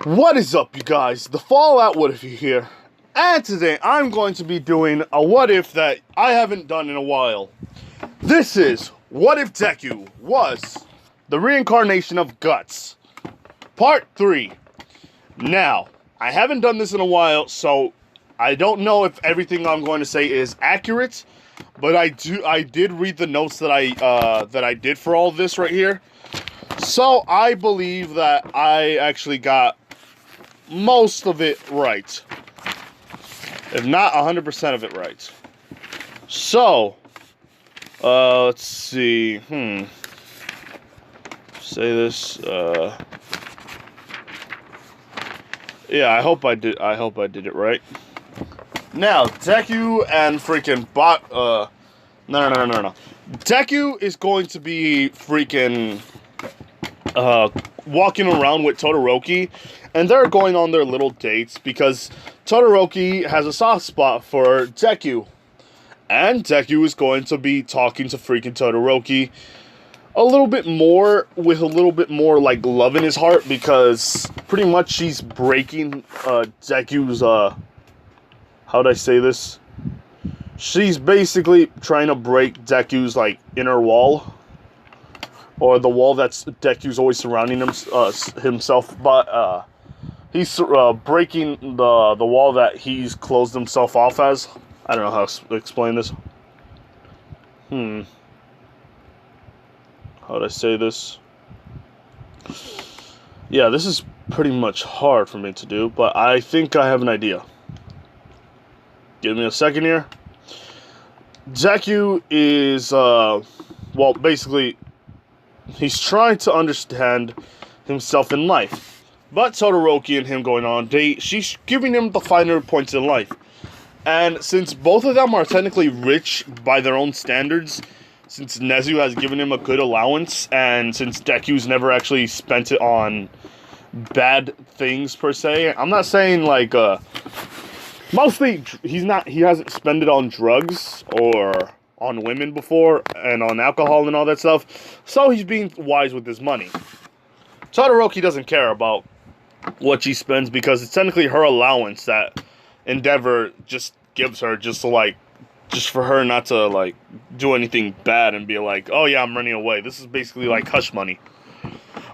What is up, you guys? The Fallout What If you here. And today I'm going to be doing a what if that I haven't done in a while. This is What If Deku was the reincarnation of Guts, Part 3. Now, I haven't done this in a while, so I don't know if everything I'm going to say is accurate, but I did read the notes that I did for all this right here. So I believe that I actually got most of it right, if not 100% of it right. So let's see. Say this. Yeah, I hope I did it right. Now, Deku and freaking no. Deku is going to be freaking walking around with Todoroki, and they're going on their little dates because Todoroki has a soft spot for Deku. And Deku is going to be talking to freaking Todoroki a little bit more, with a little bit more like love in his heart, because pretty much she's breaking Deku's how'd I say this? She's basically trying to break Deku's like inner wall, or the wall that's Deku's always surrounding himself, but he's breaking the wall that he's closed himself off as. I don't know how to explain this. How'd I say this? Yeah, this is pretty much hard for me to do, but I think I have an idea. Give me a second here. Deku is, well, basically, he's trying to understand himself in life. But Todoroki and him going on a date, she's giving him the finer points in life. And since both of them are technically rich by their own standards, since Nezu has given him a good allowance, and since Deku's never actually spent it on bad things per se, I'm not saying like, mostly he hasn't spent it on drugs or on women before, and on alcohol and all that stuff, so he's being wise with his money. Todoroki doesn't care about what she spends because it's technically her allowance that Endeavor just gives her, just for her not to like do anything bad and be like, oh yeah, I'm running away. This is basically like hush money.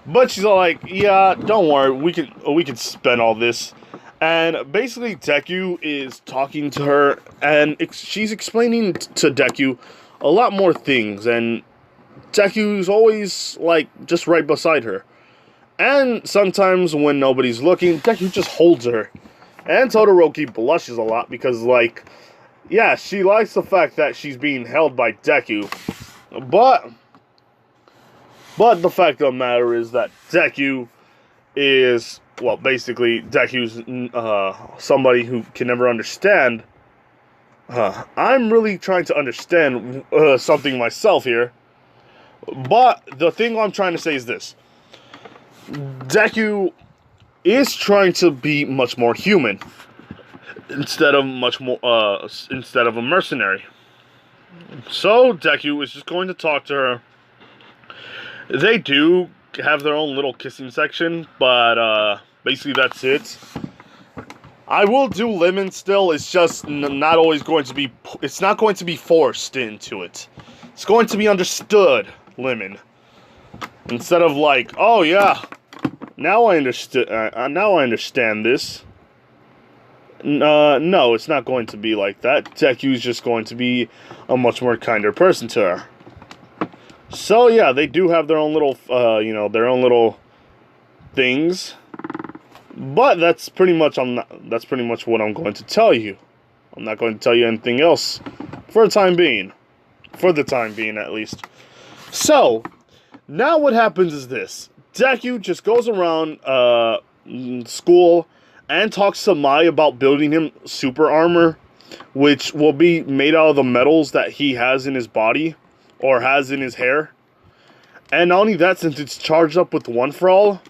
But she's all like, yeah, don't worry, we can spend all this. And basically Deku is talking to her, and she's explaining to Deku a lot more things, and Deku's always like just right beside her. And sometimes when nobody's looking, Deku just holds her. And Todoroki blushes a lot because, like, yeah, she likes the fact that she's being held by Deku. But the fact of the matter is that Deku is, well, basically, Deku's somebody who can never understand. I'm really trying to understand something myself here. But the thing I'm trying to say is this. Deku is trying to be much more human instead of a mercenary. So Deku is just going to talk to her. They do have their own little kissing section, but basically that's it. I will do lemon still. It's just not always going to be. It's not going to be forced into it. It's going to be understood lemon, instead of like, oh yeah, now I understood. Now I understand this. No, it's not going to be like that. Deku's just going to be a much more kinder person to her. So yeah, they do have their own little, their own little things. But that's pretty much what I'm going to tell you. I'm not going to tell you anything else for the time being. For the time being, at least. So now what happens is this. Deku just goes around school and talks to Mai about building him super armor, which will be made out of the metals that he has in his body, or has in his hair. And not only that, since it's charged up with One For All,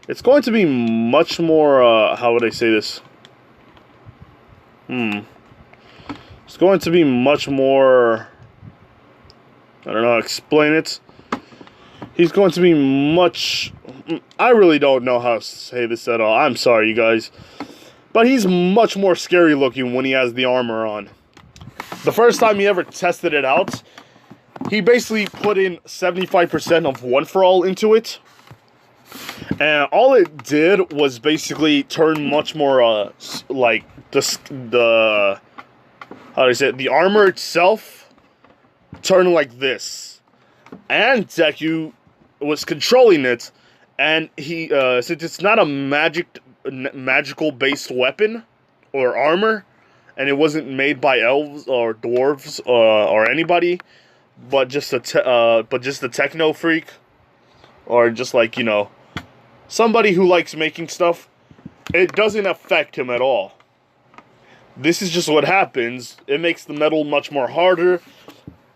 it's going to be much more, how would I say this? It's going to be much more, I don't know how to explain it. He's going to be much I really don't know how to say this at all. I'm sorry, you guys. But he's much more scary looking when he has the armor on. The first time he ever tested it out, he basically put in 75% of One For All into it. And all it did was basically turn much more, like, the how do I say it? The armor itself turned like this. And Deku was controlling it, and he, since it's not a magical based weapon or armor, and it wasn't made by elves or dwarves or anybody, but just a techno freak, or just like, you know, somebody who likes making stuff, it doesn't affect him at all. This is just what happens. It makes the metal much more harder.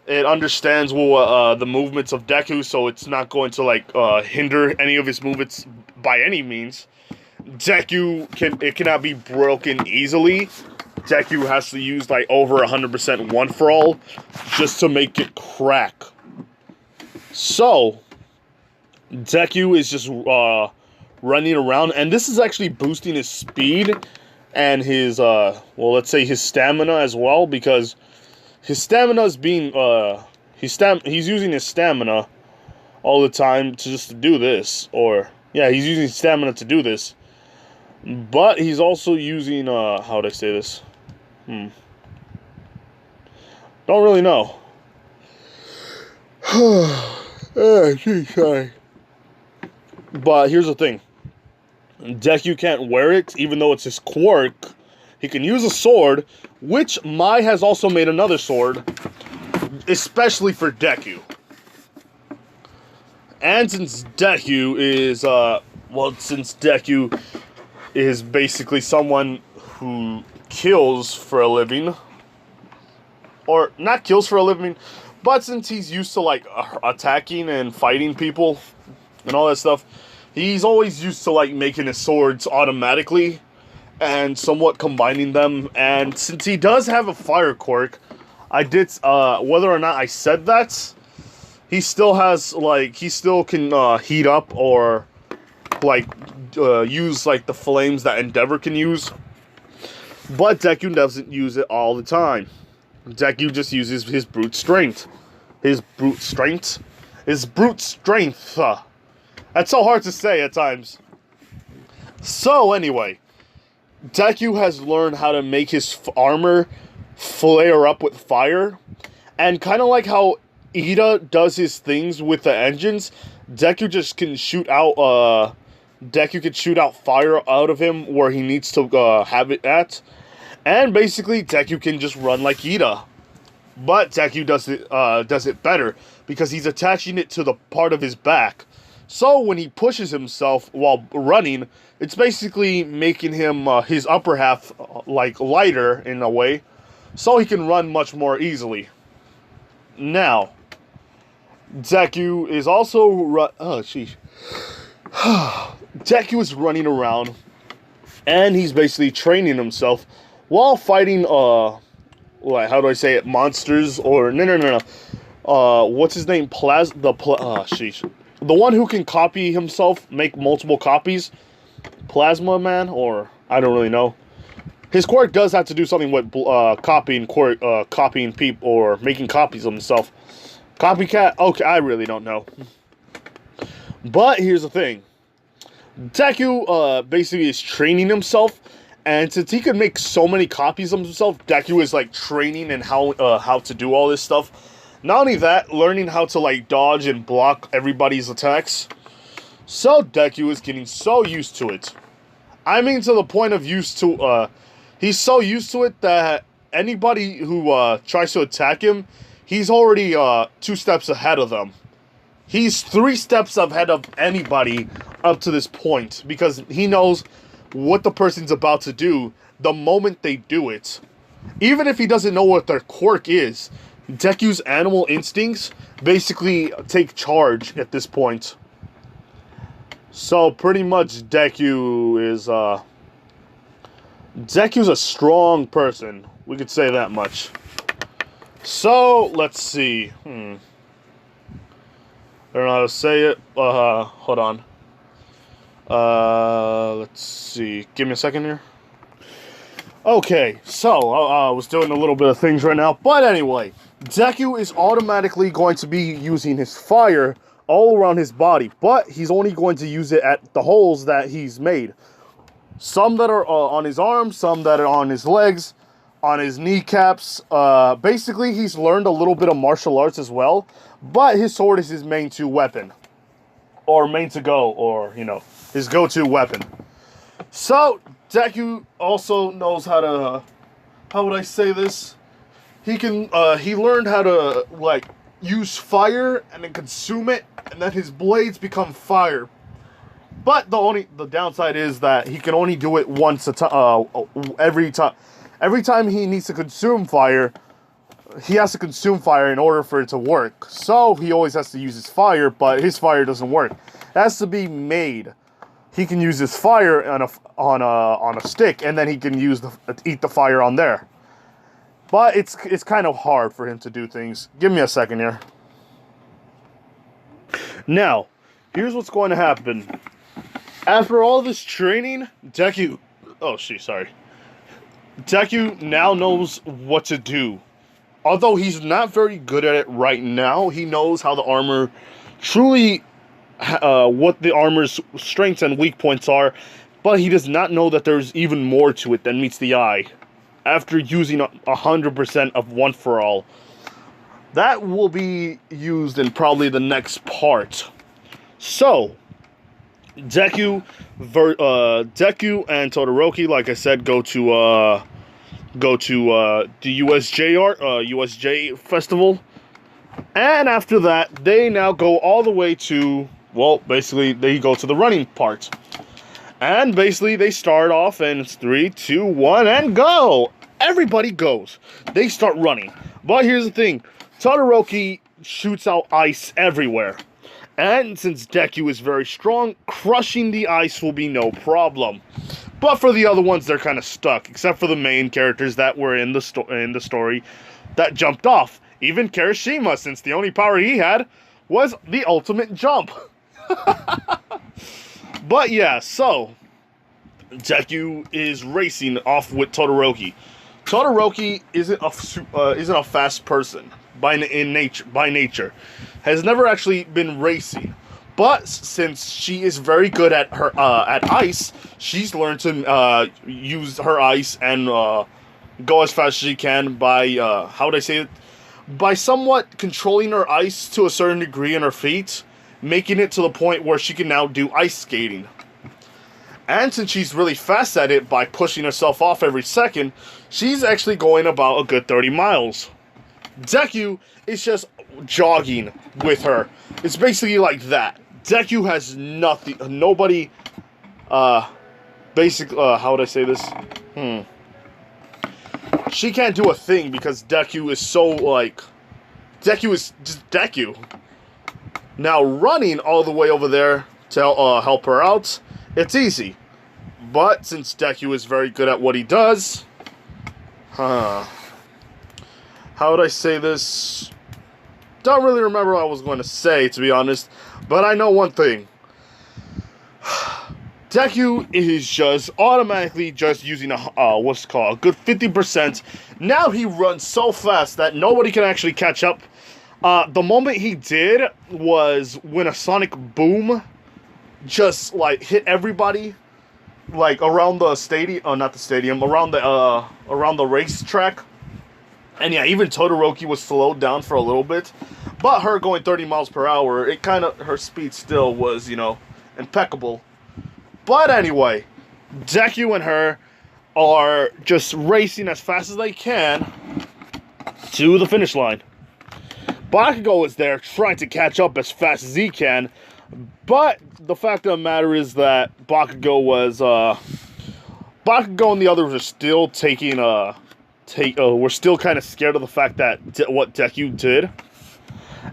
It understands the movements of Deku, so it's not going to like hinder any of his movements by any means. Deku cannot be broken easily. Deku has to use like over 100% One For All just to make it crack. So Deku is just running around, and this is actually boosting his speed and his well, let's say his stamina as well, because his stamina is being he's using his stamina all the time to do this, or yeah, he's using stamina to do this. But he's also using how would I say this? Don't really know. Sorry. But here's the thing. Deku can't wear it, even though it's his quirk. He can use a sword, which Mai has also made another sword, especially for Deku. And since Deku is basically someone who kills for a living, or not kills for a living, but since he's used to like attacking and fighting people and all that stuff, he's always used to like making his swords automatically and somewhat combining them. And since he does have a fire quirk, I did whether or not I said that, he still has like, he still can heat up or like use like the flames that Endeavor can use. But Deku doesn't use it all the time. Deku just uses his brute strength. His brute strength. That's so hard to say at times. So anyway, Deku has learned how to make his armor flare up with fire. And kind of like how Ida does his things with the engines, Deku just can shoot out fire out of him where he needs to have it at. And basically Deku can just run like Ida. But Deku does it better because he's attaching it to the part of his back. So when he pushes himself while running, it's basically making him his upper half like lighter in a way, so he can run much more easily. Now, Deku is also Deku is running around, and he's basically training himself while fighting like, how do I say it, monsters, or no. What's his name? The one who can copy himself, make multiple copies. Plasma Man, or I don't really know. His quirk does have to do something with copying people, or making copies of himself. Copycat? Okay, I really don't know. But here's the thing. Deku basically is training himself, and since he could make so many copies of himself, Deku is like training and how to do all this stuff. Not only that, learning how to like dodge and block everybody's attacks. So Deku is getting so used to it. I mean, to the point of he's so used to it that anybody who tries to attack him, he's already 2 steps ahead of them. He's 3 steps ahead of anybody up to this point, because he knows what the person's about to do the moment they do it. Even if he doesn't know what their quirk is, Deku's animal instincts basically take charge at this point. So pretty much Deku's a strong person. We could say that much. So let's see. I don't know how to say it. Hold on. Let's see. Give me a second here. Okay, so I was doing a little bit of things right now, but anyway, Deku is automatically going to be using his fire all around his body, but he's only going to use it at the holes that he's made. Some that are on his arms, some that are on his legs, on his kneecaps. Basically, he's learned a little bit of martial arts as well, but his sword is his main weapon, or main to go, or, you know, his go-to weapon. So, Deku also knows how to, how would I say this? He learned how to, like, use fire and then consume it, and then his blades become fire. But the downside is that he can only do it once every time. Every time he needs to consume fire, he has to consume fire in order for it to work. So he always has to use his fire, but his fire doesn't work. It has to be made. He can use his fire on a stick, and then he can eat the fire on there. But it's kind of hard for him to do things. Give me a second here. Now, here's what's going to happen. After all this training, Deku now knows what to do. Although he's not very good at it right now, he knows how the armor truly, what the armor's strengths and weak points are, but he does not know that there's even more to it than meets the eye. After using 100% of One For All. That will be used in probably the next part. So, Deku and Todoroki, like I said, go to the USJ festival, and after that, they now go all the way to, well, basically they go to the running part, and basically they start off, and it's 3, 2, 1, and go. Everybody goes. They start running, but here's the thing: Todoroki shoots out ice everywhere. And since Deku is very strong, crushing the ice will be no problem. But for the other ones, they're kind of stuck, except for the main characters that were in the story that jumped off. Even Kirishima, since the only power he had was the ultimate jump. But yeah, so Deku is racing off with Todoroki. Todoroki isn't a fast person by nature. Has never actually been racing, but since she is very good at her at ice, she's learned to use her ice and go as fast as she can by how would I say it? By somewhat controlling her ice to a certain degree in her feet, making it to the point where she can now do ice skating. And since she's really fast at it by pushing herself off every second, she's actually going about a good 30 miles. Deku is just jogging with her. It's basically like that. Deku has nobody, basically, how would I say this? She can't do a thing because Deku is so, like, Deku is just Deku. Now, running all the way over there to help her out, it's easy. But since Deku is very good at what he does, how would I say this? Don't really remember what I was going to say, to be honest, but I know one thing. Deku is just automatically just using what's called a good 50%. Now he runs so fast that nobody can actually catch up. The moment he did was when a sonic boom just like hit everybody, like around the stadium, not the stadium, around the racetrack. And yeah, even Todoroki was slowed down for a little bit, but her going 30 miles per hour, her speed still was, you know, impeccable. But anyway, Deku and her are just racing as fast as they can to the finish line. Bakugo is there trying to catch up as fast as he can, but the fact of the matter is that Bakugo and the others are still we're still kind of scared of the fact that what Deku did,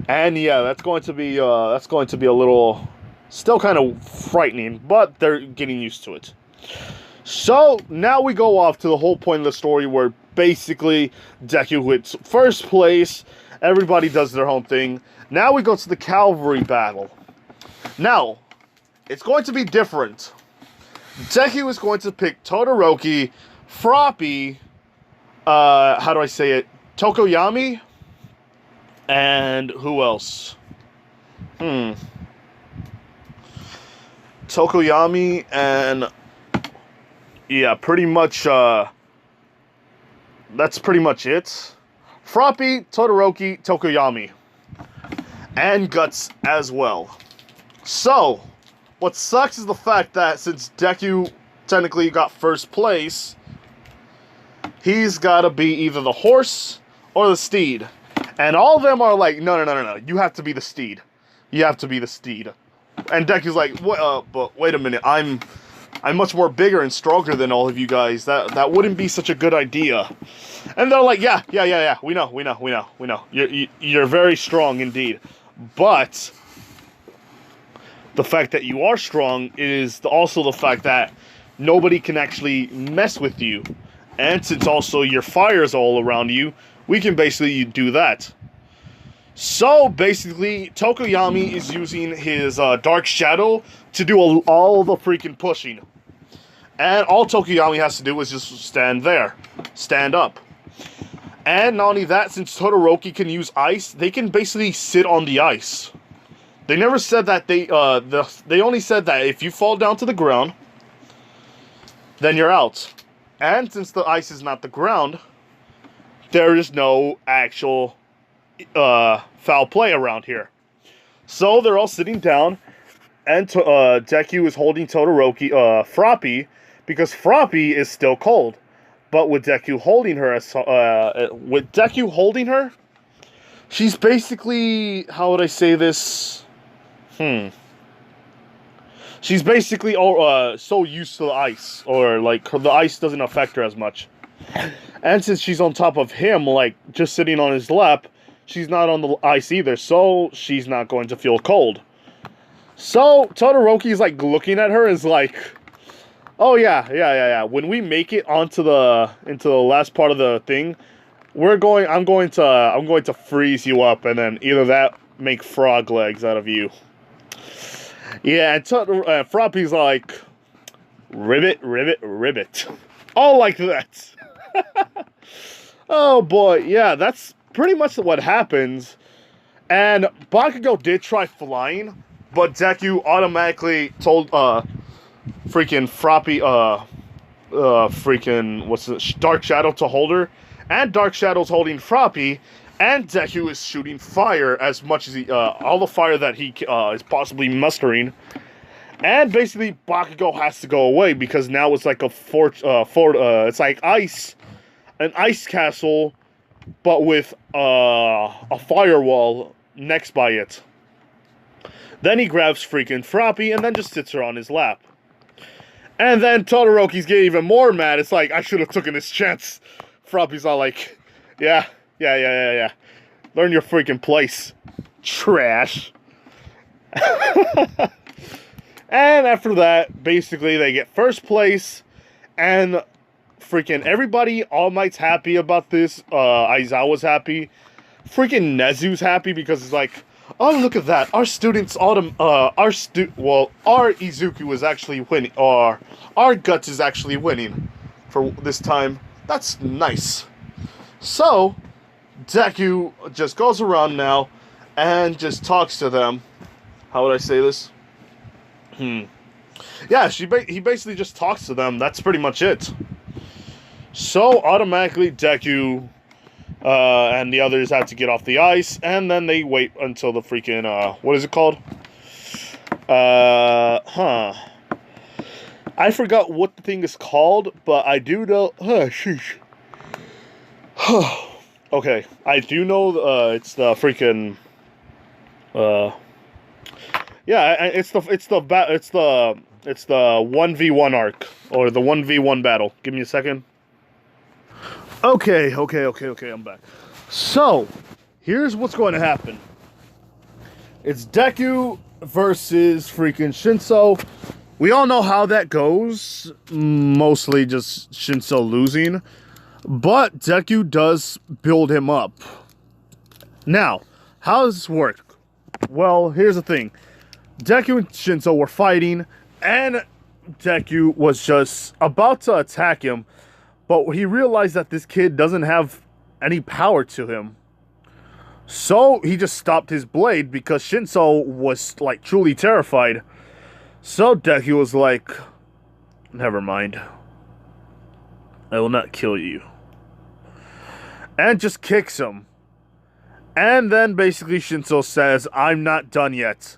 and yeah, that's going to be a little still kind of frightening, but they're getting used to it. So now we go off to the whole point of the story where basically Deku hits first place. Everybody does their own thing. Now we go to the cavalry battle. Now, it's going to be different. Deku is going to pick Todoroki, Froppy, how do I say it? Tokoyami, and who else? Tokoyami and yeah, pretty much that's pretty much it. Froppy, Todoroki, Tokoyami, and Guts as well. So, what sucks is the fact that since Deku technically got first place, he's got to be either the horse or the steed. And all of them are like, no, you have to be the steed. You have to be the steed. And Deku's like, but wait a minute, I'm much more bigger and stronger than all of you guys. That wouldn't be such a good idea. And they're like, yeah, we know. You're very strong indeed. But the fact that you are strong is also the fact that nobody can actually mess with you. And since also your fire's all around you, we can basically do that. So basically, Tokoyami is using his Dark Shadow to do all the freaking pushing. And all Tokoyami has to do is just stand there. Stand up. And not only that, since Todoroki can use ice, they can basically sit on the ice. They never said that they only said that if you fall down to the ground, then you're out. And since the ice is not the ground, there is no actual foul play around here. So they're all sitting down, and Deku is holding Todoroki, Froppy, because Froppy is still cold. But with Deku holding her, she's basically, how would I say this? She's basically so used to the ice, or like the ice doesn't affect her as much. And since she's on top of him, like just sitting on his lap, she's not on the ice either, so she's not going to feel cold. So Todoroki is like looking at her, is like, oh yeah. When we make it into the last part of the thing, I'm going to freeze you up, and then either that, make frog legs out of you. Yeah, and Froppy's like, ribbit. All like that. Oh boy, yeah, that's pretty much what happens. And Bakugo did try flying, but Deku automatically told freaking Froppy Dark Shadow to hold her, and Dark Shadow's holding Froppy, and Deku is shooting fire as much as all the fire that he is possibly mustering. And basically, Bakugo has to go away because now it's like it's like an ice castle, but with a firewall next by it. Then he grabs freaking Froppy and then just sits her on his lap. And then Todoroki's getting even more mad. It's like, I should have taken this chance. Froppy's all like, yeah. Learn your freaking place, trash. And after that, basically, they get first place, and freaking everybody, All Might's happy about this. Aizawa's happy. Freaking Nezu's happy because it's like, oh, look at that. Our students, our Izuku is actually winning, or our Guts is actually winning for this time. That's nice. So, Deku just goes around now and just talks to them. How would I say this? Yeah, he basically just talks to them. That's pretty much it. So, automatically, Deku and the others have to get off the ice, and then they wait until the freaking, what is it called? I forgot what the thing is called, but I do know, sheesh. Okay, I do know, it's the freaking, yeah, it's the 1v1 arc, or the 1v1 battle. Give me a second. Okay, I'm back. So, here's what's going to happen. It's Deku versus freaking Shinso. We all know how that goes. Mostly just Shinso losing. But Deku does build him up. Now, how does this work? Well, here's the thing. Deku and Shinso were fighting, and Deku was just about to attack him, but he realized that this kid doesn't have any power to him. So he just stopped his blade because Shinso was like truly terrified. So Deku was like, never mind. I will not kill you. And just kicks him. And then basically Shinso says, I'm not done yet.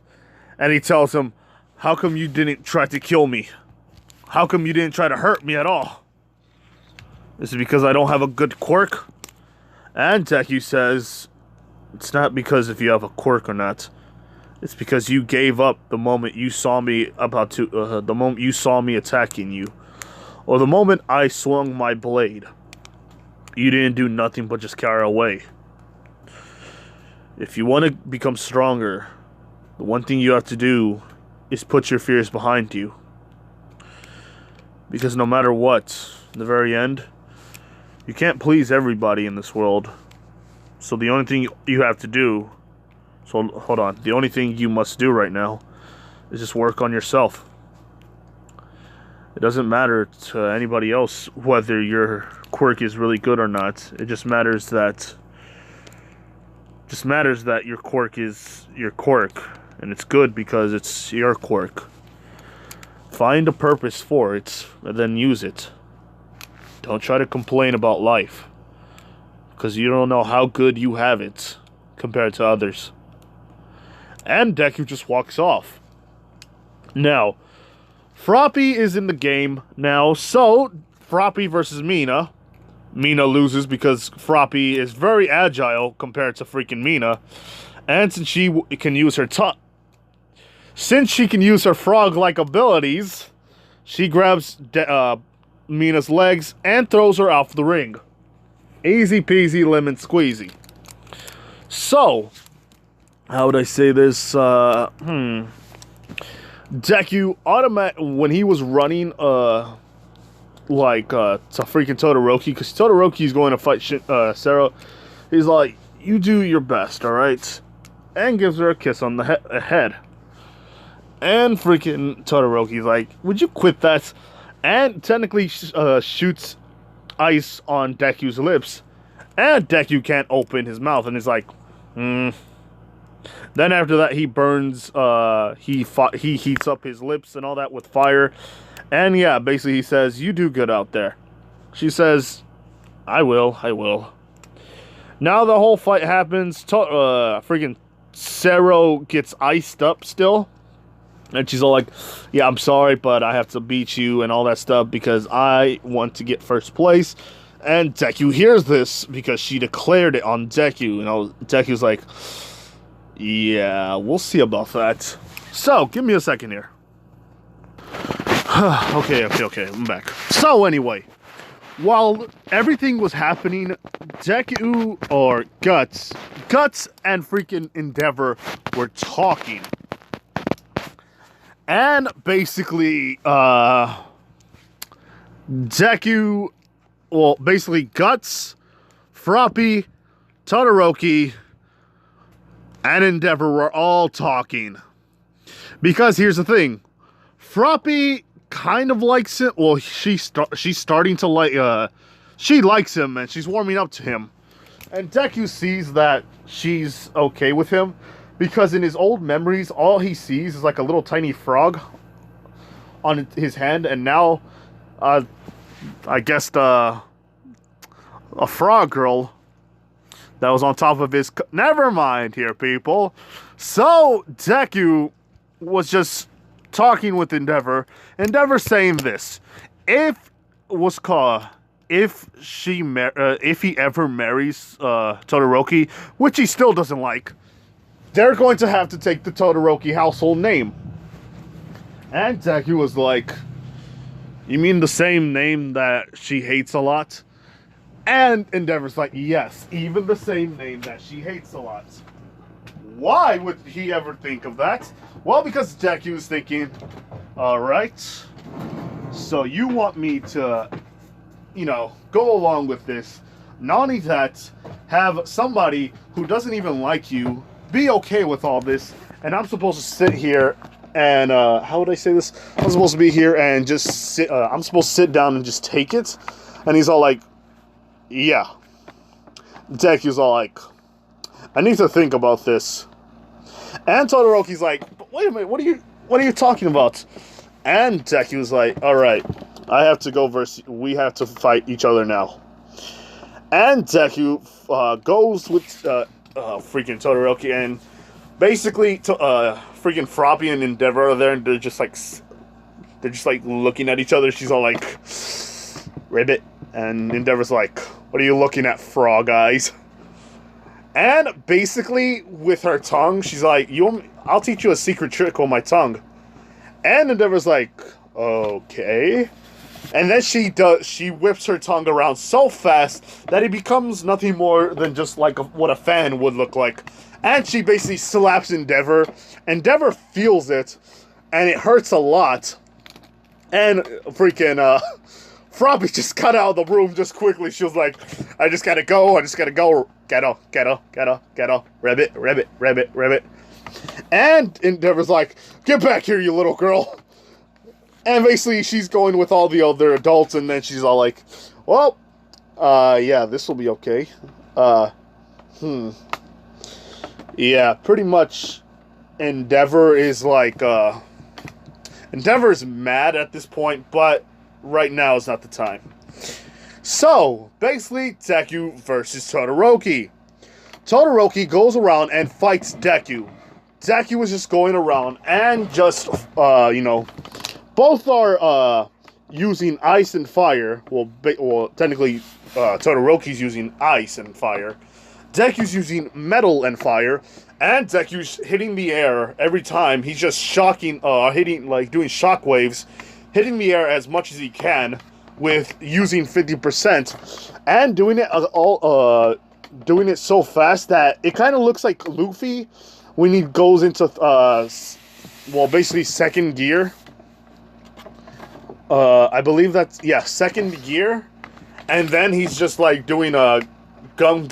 And he tells him, how come you didn't try to kill me? How come you didn't try to hurt me at all? Is it because I don't have a good quirk? And Deku says, it's not because if you have a quirk or not. It's because you gave up the moment you saw me the moment you saw me attacking you. Or the moment I swung my blade. You didn't do nothing but just carry away. If you want to become stronger, the one thing you have to do is put your fears behind you. Because no matter what, in the very end, you can't please everybody in this world. So the only thing you have to do... So, hold on. The only thing you must do right now is just work on yourself. It doesn't matter to anybody else whether your quirk is really good or not. It just matters that... your quirk is your quirk. And it's good because it's your quirk. Find a purpose for it, and then use it. Don't try to complain about life. Because you don't know how good you have it compared to others. And Deku just walks off. Now, Froppy is in the game now, so Froppy versus Mina. Mina loses because Froppy is very agile compared to freaking Mina. And since she can use her frog-like abilities, she grabs Mina's legs and throws her off the ring. Easy peasy lemon squeezy. So, how would I say this? Deku, when he was running, to freaking Todoroki, because Todoroki's going to fight Sarah, he's like, you do your best, alright? And gives her a kiss on the head. And freaking Todoroki's like, would you quit that? And technically shoots ice on Deku's lips. And Deku can't open his mouth, and he's like, Then after that, he burns, he heats up his lips and all that with fire. And yeah, basically he says, you do good out there. She says, I will. Now the whole fight happens. Freaking Sero gets iced up still. And she's all like, yeah, I'm sorry, but I have to beat you and all that stuff because I want to get first place. And Deku hears this because she declared it on Deku. And Deku's like, yeah, we'll see about that. So, give me a second here. Okay, I'm back. So, anyway, while everything was happening, Deku, or Guts and freaking Endeavor were talking. And basically, Deku, well, basically Guts, Froppy, Todoroki, and Endeavor were all talking. Because here's the thing. Froppy kind of likes it. Well, she's starting to like, she likes him and she's warming up to him. And Deku sees that she's okay with him. Because in his old memories, all he sees is like a little tiny frog on his hand. And now, I guess a frog girl that was on top of his... Never mind here, people. So, Deku was just talking with Endeavor. Endeavor saying this. If he ever marries Todoroki, which he still doesn't like, they're going to have to take the Todoroki household name. And Deku was like, you mean the same name that she hates a lot? And Endeavor's like, yes, even the same name that she hates a lot. Why would he ever think of that? Well, because Deku's thinking, alright, so you want me to, go along with this. Not only that, have somebody who doesn't even like you be okay with all this and I'm supposed to sit here and how would I say this? I'm supposed to be here and just sit. I'm supposed to sit down and just take it. And he's all like, "Yeah." Deku's all like, "I need to think about this." And Todoroki's like, "But wait a minute, what are you talking about?" And Deku's like, "All right, I have to go versus. We have to fight each other now." And Deku goes with freaking Todoroki, and basically freaking Froppy and Endeavor are there, and they're just like looking at each other. She's all like, "Ribbit," and Endeavor's like, "What are you looking at, frog eyes?" And basically, with her tongue, she's like, I'll teach you a secret trick with my tongue." And Endeavor's like, "Okay." And then she whips her tongue around so fast that it becomes nothing more than just like what a fan would look like. And she basically slaps Endeavor. Endeavor feels it, and it hurts a lot. And freaking, Froppy just got out of the room just quickly. She was like, I just gotta go. Ghetto, rabbit. And Endeavor's like, "Get back here, you little girl." And basically, she's going with all the other adults, and then she's all like, "Well, yeah, this will be okay. Yeah, pretty much Endeavor is like, Endeavor's mad at this point, but right now is not the time." So, basically, Deku versus Todoroki. Todoroki goes around and fights Deku. Deku was just going around and just, both are using ice and fire. Well, technically, Todoroki's using ice and fire. Deku's using metal and fire, and Deku's hitting the air every time. He's just doing shockwaves, hitting the air as much as he can with using 50%, and doing it so fast that it kind of looks like Luffy when he goes into basically second gear. I believe that's second gear, and then he's just like doing a gum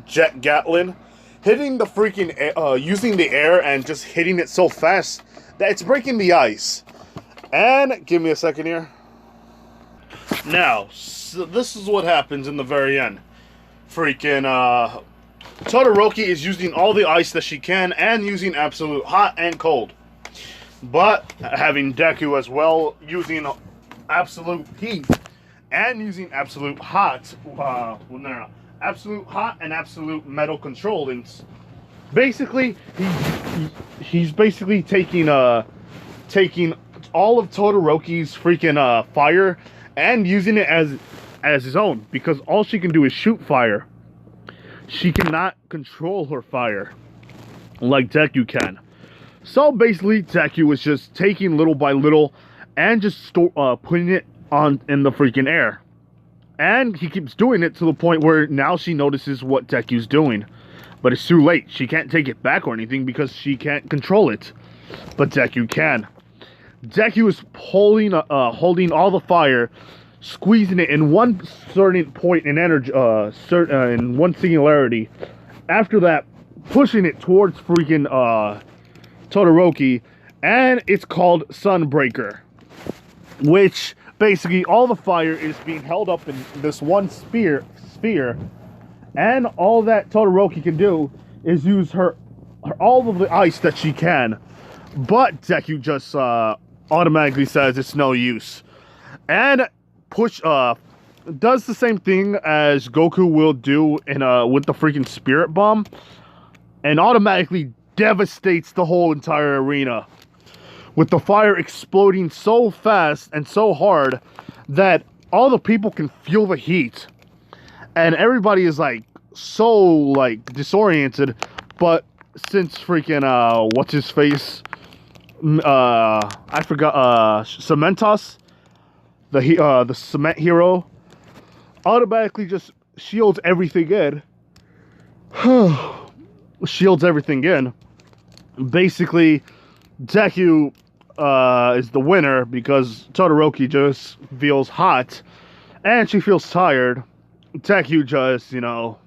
jet Gatlin, hitting the freaking using the air and just hitting it so fast that it's breaking the ice. And give me a second here. Now, so this is what happens in the very end. Freaking Todoroki is using all the ice that she can and using absolute hot and cold. But having Deku as well using absolute heat and using absolute hot, absolute hot and absolute metal control. And basically, he's basically taking all of Todoroki's freaking fire and using it as his own, because all she can do is shoot fire. She cannot control her fire like Deku can. So basically, Deku was just taking little by little and just putting it on in the freaking air. And he keeps doing it to the point where now she notices what Deku's doing. But it's too late. She can't take it back or anything because she can't control it. But Deku can. Deku is holding all the fire, squeezing it in one certain point in energy, in one singularity. After that, pushing it towards freaking Todoroki, and it's called Sunbreaker, which basically all the fire is being held up in this one sphere, and all that Todoroki can do is use her all of the ice that she can, but Deku just automatically says it's no use, and does the same thing as Goku will do in with the freaking Spirit Bomb, and automatically devastates the whole entire arena, with the fire exploding so fast and so hard that all the people can feel the heat, and everybody is like so like disoriented. But since freaking what's his face, I forgot, Cementos, the cement hero, automatically just shields everything in. Shields everything in. Basically, Deku is the winner because Todoroki just feels hot and she feels tired. Deku just, Deku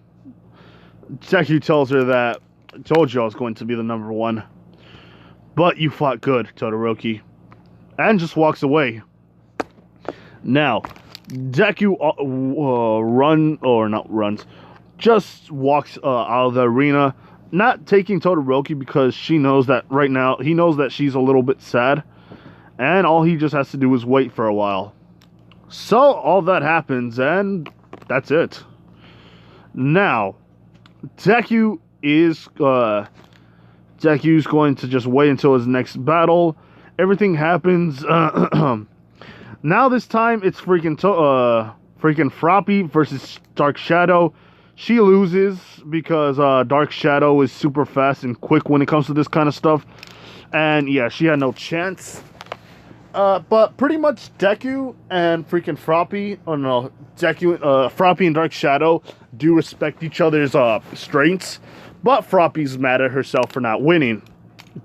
tells her that I told you I was going to be the number one. But you fought good, Todoroki. And just walks away. Now, Deku just walks out of the arena, not taking Todoroki because she knows that right now, he knows that she's a little bit sad. And all he just has to do is wait for a while. So, all that happens, and that's it. Now, Deku's going to just wait until his next battle. Everything happens. Now this time it's freaking Froppy versus Dark Shadow. She loses because Dark Shadow is super fast and quick when it comes to this kind of stuff. And yeah, she had no chance. But pretty much Deku and freaking Froppy, Froppy and Dark Shadow do respect each other's strengths. But Froppy's mad at herself for not winning.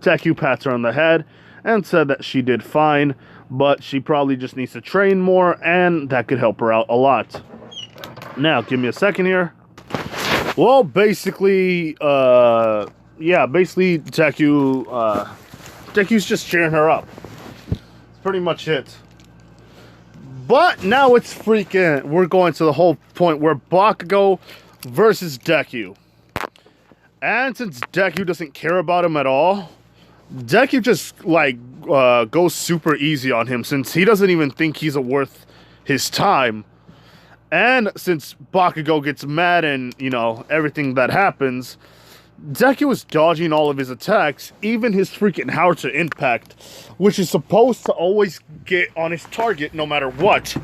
Deku pats her on the head and said that she did fine, but she probably just needs to train more, and that could help her out a lot. Now, give me a second here. Well, basically, Deku's just cheering her up. That's pretty much it. But now it's we're going to the whole point where Bakugo versus Deku. And since Deku doesn't care about him at all, Deku just, goes super easy on him since he doesn't even think he's worth his time. And since Bakugo gets mad and, everything that happens, Deku is dodging all of his attacks, even his freaking Howitzer Impact, which is supposed to always get on his target no matter what.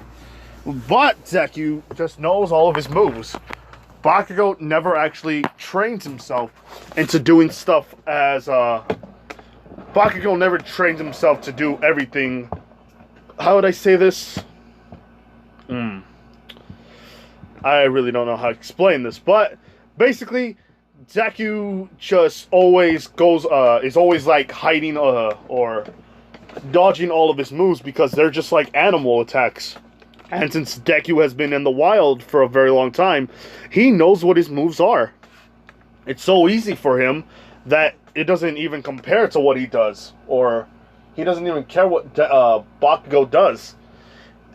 But Deku just knows all of his moves. Bakugo never actually trains himself into doing stuff as, Bakugo never trains himself to do everything. How would I say this? I really don't know how to explain this, but basically, Deku just always is always hiding, or dodging all of his moves because they're just like animal attacks. And since Deku has been in the wild for a very long time, he knows what his moves are. It's so easy for him that it doesn't even compare to what he does. Or he doesn't even care what Bakugo does.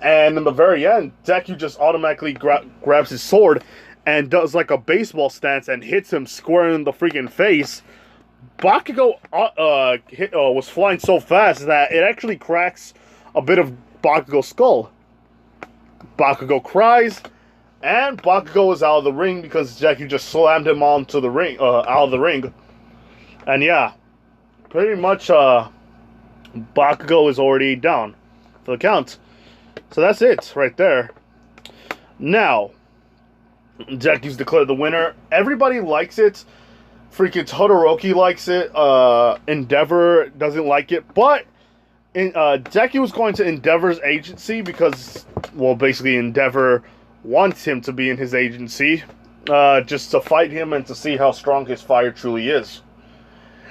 And in the very end, Deku just automatically grabs his sword and does like a baseball stance and hits him square in the freaking face. Bakugo was flying so fast that it actually cracks a bit of Bakugo's skull. Bakugo cries, and Bakugo is out of the ring because Deku just slammed him onto the ring, out of the ring. And yeah, pretty much Bakugo is already down for the count. So that's it right there. Now, Deku's declared the winner. Everybody likes it. Freaking Todoroki likes it. Endeavor doesn't like it, but Deku is going to Endeavor's agency because, well, basically Endeavor wants him to be in his agency, just to fight him and to see how strong his fire truly is.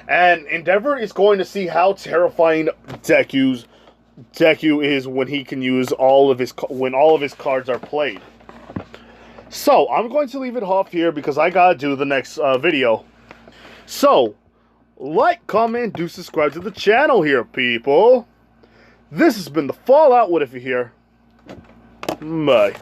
And Endeavor is going to see how terrifying Deku is when he can use when all of his cards are played. So I'm going to leave it off here because I gotta do the next video. So, like, comment, do subscribe to the channel here, people. This has been the Fallout. What if you're here? Bye.